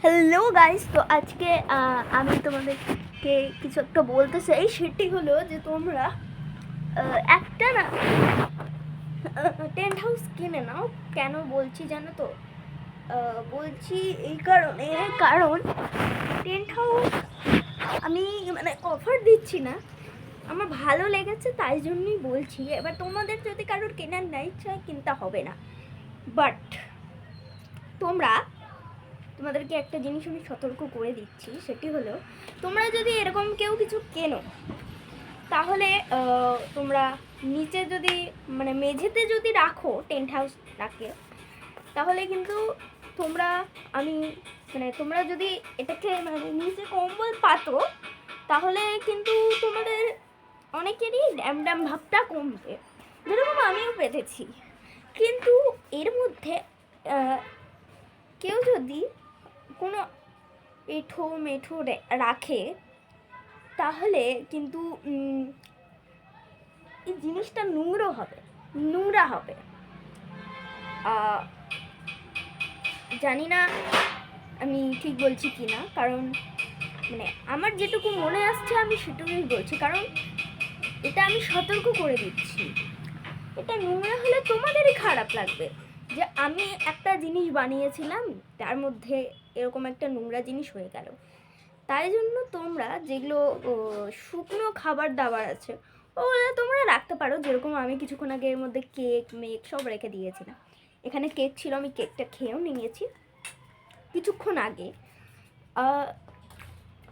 Hello guys, তো আজকে আমি তোমাদেরকে কিছু একটা বলতে চাই। সেটি হলো যে তোমরা একটা না টেন্ট হাউস কিনে নাও। কেন বলছি জানো তো? বলছি এই কারণে, কারণ টেন্ট হাউস আমি মানে অফার দিচ্ছি না, আমার ভালো লেগেছে তাই জন্যই বলছি। এবার তোমাদের যদি কারোর কেনার না ইচ্ছা, কিনতে হবে না। বাট তোমাদেরকে একটা জিনিস আমি সতর্ক করে দিচ্ছি, সেটি হলো তোমরা যদি এরকম কেউ কিছু কেনো, তাহলে তোমরা নিচে যদি মানে মেঝেতে যদি রাখো, টেন্ট হাউস রাখে, তাহলে কিন্তু তোমরা তোমরা যদি এটাকে মানে নিচে কম্বল পাতো, তাহলে কিন্তু তোমাদের অনেকেরই ড্যাম ড্যাম ভাবটা কমবে, যেরকম আমিও পেতেছি। কিন্তু এর মধ্যে কেউ যদি কোনো এঁঠো মেঠো রাখে, তাহলে কিন্তু এই জিনিসটা নোংরা হবে। জানি না আমি ঠিক বলছি কি না, কারণ মানে আমার যেটুকু মনে আসছে আমি সেটুকুই বলছি, কারণ এটা আমি সতর্ক করে দিচ্ছি। এটা নোংরা হলে তোমাদেরই খারাপ লাগবে যে আমি একটা জিনিস বানিয়েছিলাম, তার মধ্যে এরকম একটা নোংরা জিনিস হয়ে গেল। তাই জন্য তোমরা যেগুলো শুকনো খাবার দাবার আছে, ওগুলো তোমরা রাখতে পারো। যেরকম আমি কিছুক্ষণ আগে এর মধ্যে কেক মেক সব রেখে দিয়েছিলাম। এখানে কেক ছিল, আমি কেকটা খেয়েও নিয়েছি কিছুক্ষণ আগে।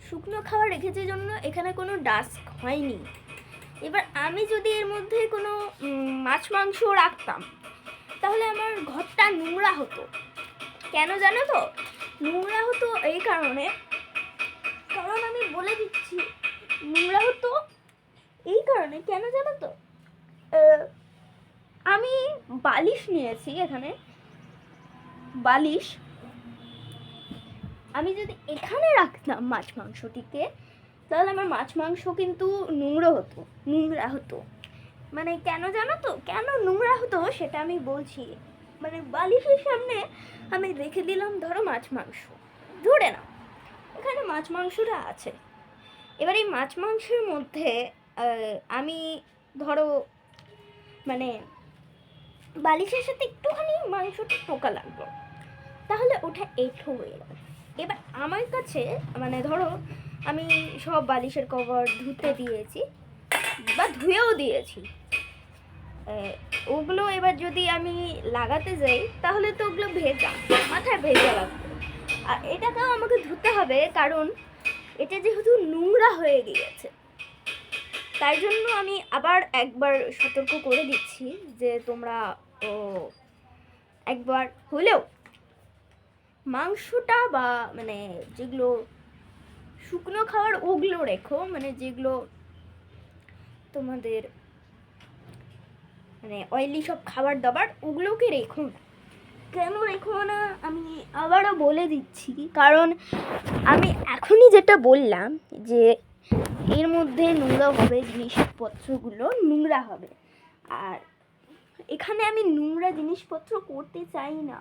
শুকনো খাবার রেখেছি জন্য এখানে কোনো ডাস্ট হয়নি। এবার আমি যদি এর মধ্যে কোনো মাছ মাংস রাখতাম, তাহলে আমার ঘরটা নোংরা হতো। কেন জানো তো? নোংরা হতো এই কারণে, কারণ আমি বলে দিচ্ছি নোংরা হতো এই কারণে। কেন জানো তো? আমি বালিশ নিয়েছি, এখানে বালিশ আমি যদি এখানে রাখতাম মাছ মাংসটিকে, তাহলে আমার মাছ মাংস কিন্তু নোংরা হতো। মানে কেন জানো তো কেন নোংরা হতো সেটা আমি বলছি। মানে বালিশের সামনে আমি রেখে দিলাম ধরো মাছ মাংস, ধরে না এখানে মাছ মাংসটা আছে। এবার এই মাছ মাংসের মধ্যে আমি ধরো মানে বালিশের সাথে একটুখানি মাংসটা টোকা লাগলো, তাহলে ওটা এঁঠো হয়ে গেল। এবার আমার কাছে মানে ধরো আমি সব বালিশের কভার ধুতে দিয়েছি বা ধুয়েও দিয়েছি, ওগুলো এবার যদি আমি লাগাতে যাই, তাহলে তো ওগুলো ভেজা, মাথায় ভেজা লাগবে। আর এটাকেও আমাকে ধুতে হবে, কারণ এটা যেহেতু নোংরা হয়ে গিয়েছে। তাই জন্য আমি আবার একবার সতর্ক করে দিচ্ছি যে তোমরা একবার হলেও মাংসটা বা মানে যেগুলো শুকনো খাবার ওগুলো রেখো, মানে যেগুলো তোমাদের মানে অয়েলি সব খাবার দাবার ওগুলোকে রেখো না। কেন রেখো না আমি আবারও বলে দিচ্ছি, কারণ আমি এখনই যেটা বললাম যে এর মধ্যে নোংরা হবে, জিনিসপত্রগুলো নোংরা হবে। আর এখানে আমি নোংরা জিনিসপত্র করতে চাই না।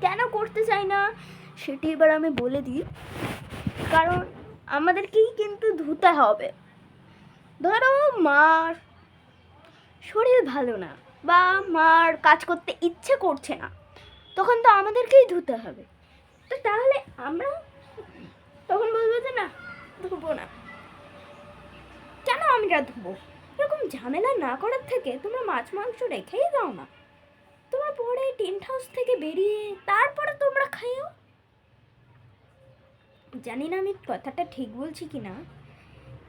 কেন করতে চাই না সেটি এবার আমি বলে দিই। কারণ আমাদেরকেই কিন্তু ধুতে হবে। ধরো মার শরীর ভালো না বা মার কাজ করতে ইচ্ছে করছে না, তখন তো আমাদেরকেই ধুতে হবে। তো তাহলে আমরা তখন বলবো যে না, ধুবো না। কেন আমরা ধুবো? এরকম ঝামেলা না করার থেকে তোমরা মাছ মাংস রেখেই দাও না। তোমরা পরে টেন্ট হাউস থেকে বেরিয়ে তারপরে তোমরা খাইও। জানি না আমি কথাটা ঠিক বলছি কি না,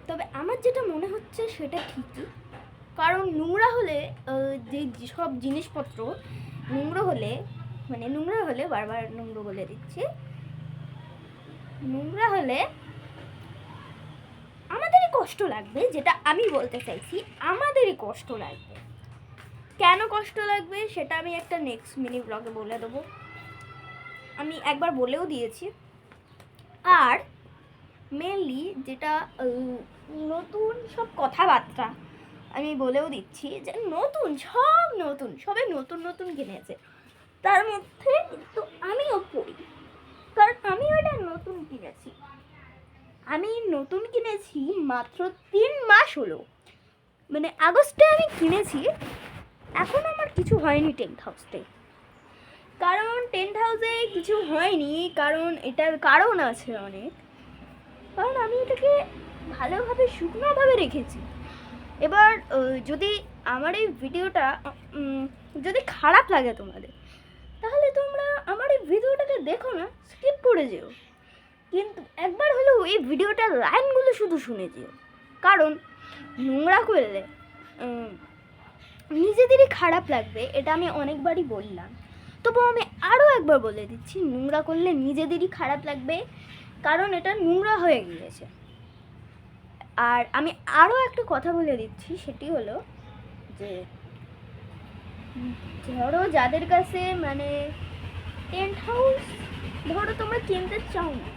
তবে আমার যেটা মনে হচ্ছে সেটা ঠিকই। কারণ নোংরা হলে যে সব জিনিসপত্র নোংরা হলে বারবার নোংরা বলে দিচ্ছি, নোংরা হলে আমাদেরই কষ্ট লাগবে। যেটা আমি বলতে চাইছি, আমাদেরই কষ্ট লাগবে। কেন কষ্ট লাগবে সেটা আমি একটা নেক্সট মিনি ব্লগে বলে দেবো। আমি একবার বলেও দিয়েছি। আর মেনলি যেটা নতুন সব কথাবার্তা আমি বলেও দিচ্ছি যে সবাই নতুন নতুন কিনেছে, তার মধ্যে কিন্তু আমিও পড়ি। কারণ নতুন কিনেছি, মাত্র 3 মাস হলো, মানে আগস্টে আমি কিনেছি। এখন আমার কিছু হয়নি টেন্ট হাউসে। কারণ টেন্ট হাউসে কিছু হয়নি, কারণ এটার কারণ আছে অনেক। কারণ আমি এটাকে ভালোভাবে শুকনোভাবে রেখেছি। এবার যদি আমার এই ভিডিওটা যদি খারাপ লাগে তোমাদের, তাহলে তোমরা আমার এই ভিডিওটাকে দেখো না, স্কিপ করে যেও। কিন্তু একবার হলেও এই ভিডিওটার লাইনগুলো শুধু শুনে যেও। কারণ নোংরা করলে নিজেদেরই খারাপ লাগবে, এটা আমি অনেকবারই বললাম। তবু আমি আরও একবার বলে দিচ্ছি, নোংরা করলে নিজেদেরই খারাপ লাগবে, কারণ এটা নোংরা হয়ে গিয়েছে। আর আমি আরও একটা কথা বলে দিচ্ছি, সেটি হলো যে ধরো যাদের কাছে মানে টেন্ট হাউস ধরো তোমরা কিনতে চাও না,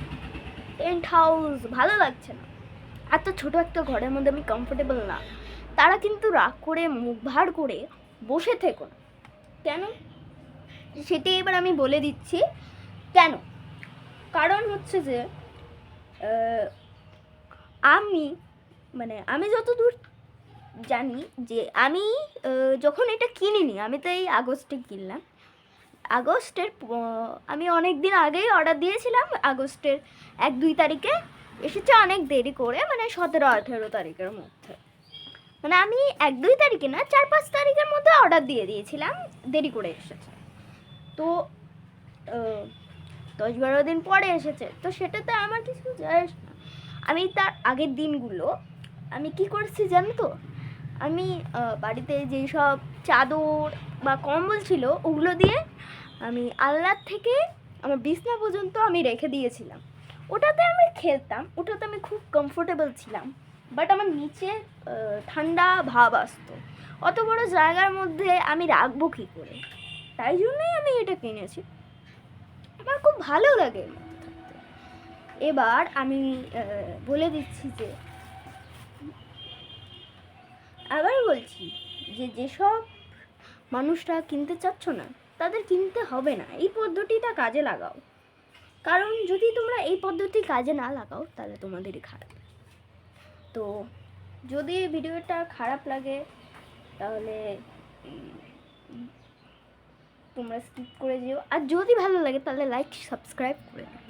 টেন্ট হাউস ভালো লাগছে না, এত ছোট একটা ঘরের মধ্যে আমি কমফোর্টেবল না, তারা কিন্তু রাগ করে মুখ ভার করে বসে থেকো না। কেন সেটি এবার আমি বলে দিচ্ছি কেন। কারণ হচ্ছে যে আমি যতদূর জানি যে আমি যখন এটা কিনিনি, আমি তো এই আগস্টে কিনলাম। আগস্টের আমি অনেক দিন আগেই অর্ডার দিয়েছিলাম, আগস্টের 1-2 তারিখে এসেছে, অনেক দেরি করে, মানে 17-18 তারিখের মধ্যে। মানে আমি 1-2 তারিখে না, 4-5 তারিখের মধ্যে অর্ডার দিয়ে দিয়েছিলাম, দেরি করে এসেছে। তো 10-12 দিন পরে এসেছে, তো সেটাতে আমার কিছু যায় আসে না। আমি তার আগের দিনগুলো আমি কি করছি জানো তো, আমি বাড়িতে যেই সব চাদর বা কম্বল ছিল ওগুলো দিয়ে আমি আলনার থেকে আমার বিছনা পর্যন্ত আমি রেখে দিয়েছিলাম। ওটাতে আমি খেলতাম, ওটাতে আমি খুব কমফোর্টেবল ছিলাম। বাট আমার নিচে ঠান্ডা ভাব আসতো, অত বড় জায়গার মধ্যে আমি রাখবো কী করে, তাই জন্যই আমি এটা কিনেছি। আমার খুব ভালো লাগে এর মধ্যে থাকতে। এবার আমি বলে দিচ্ছি যে, আবার বলছি যে যেসব মানুষরা কিনতে চাচ্ছ না, তাদের কিনতে হবে না, এই পদ্ধতিটা কাজে লাগাও। কারণ যদি তোমরা এই পদ্ধতি কাজে না লাগাও, তাহলে তোমাদেরই খারাপ। তো যদি ভিডিওটা খারাপ লাগে তাহলে তোমরা স্কিপ করে যেও, আর যদি ভালো লাগে তাহলে লাইক সাবস্ক্রাইব করে দিও।